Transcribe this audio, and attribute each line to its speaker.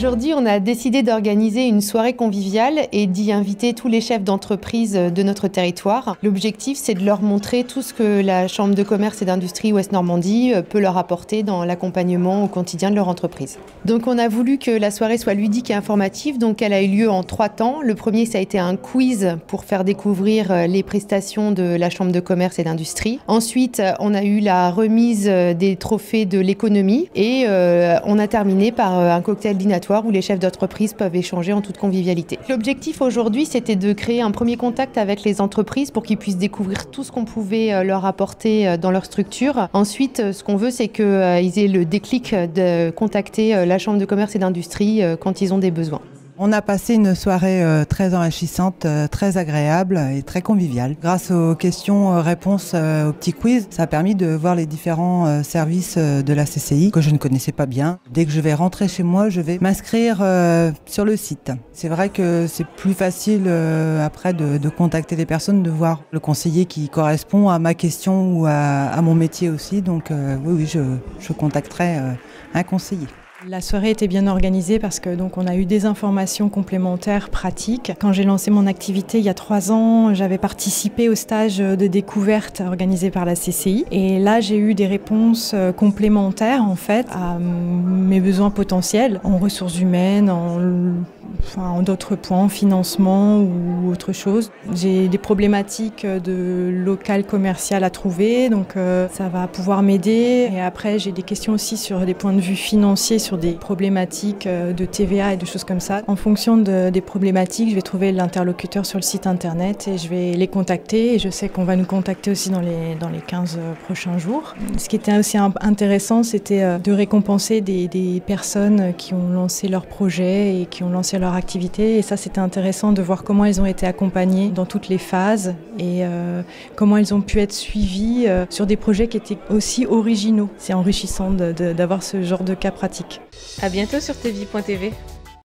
Speaker 1: Aujourd'hui, on a décidé d'organiser une soirée conviviale et d'y inviter tous les chefs d'entreprise de notre territoire. L'objectif, c'est de leur montrer tout ce que la Chambre de commerce et d'industrie Ouest Normandie peut leur apporter dans l'accompagnement au quotidien de leur entreprise. Donc on a voulu que la soirée soit ludique et informative, donc elle a eu lieu en 3 temps. Le premier, ça a été un quiz pour faire découvrir les prestations de la Chambre de commerce et d'industrie. Ensuite, on a eu la remise des trophées de l'économie et on a terminé par un cocktail dînatoire où les chefs d'entreprise peuvent échanger en toute convivialité. L'objectif aujourd'hui, c'était de créer un premier contact avec les entreprises pour qu'ils puissent découvrir tout ce qu'on pouvait leur apporter dans leur structure. Ensuite, ce qu'on veut, c'est qu'ils aient le déclic de contacter la Chambre de commerce et d'industrie quand ils ont des besoins.
Speaker 2: On a passé une soirée très enrichissante, très agréable et très conviviale. Grâce aux questions-réponses au petit quiz, ça a permis de voir les différents services de la CCI que je ne connaissais pas bien. Dès que je vais rentrer chez moi, je vais m'inscrire sur le site. C'est vrai que c'est plus facile après de contacter les personnes, de voir le conseiller qui correspond à ma question ou à mon métier aussi. Donc oui, je contacterai un conseiller.
Speaker 3: La soirée était bien organisée parce que donc on a eu des informations complémentaires pratiques. Quand j'ai lancé mon activité il y a 3 ans, j'avais participé au stage de découverte organisé par la CCI et là j'ai eu des réponses complémentaires en fait à mes besoins potentiels en ressources humaines, en d'autres points, en financement ou autre chose. J'ai des problématiques de local commercial à trouver, donc ça va pouvoir m'aider. Et après, j'ai des questions aussi sur des points de vue financiers, sur des problématiques de TVA et de choses comme ça. En fonction des problématiques, je vais trouver l'interlocuteur sur le site internet et je vais les contacter. Et je sais qu'on va nous contacter aussi dans les 15 prochains jours. Ce qui était aussi intéressant, c'était de récompenser des personnes qui ont lancé leur projet et qui ont lancé leur activité. Et ça, c'était intéressant de voir comment elles ont été accompagnées dans toutes les phases et comment elles ont pu être suivies sur des projets qui étaient aussi originaux. C'est enrichissant d'avoir ce genre de cas pratique.
Speaker 4: À bientôt sur tvie.tv.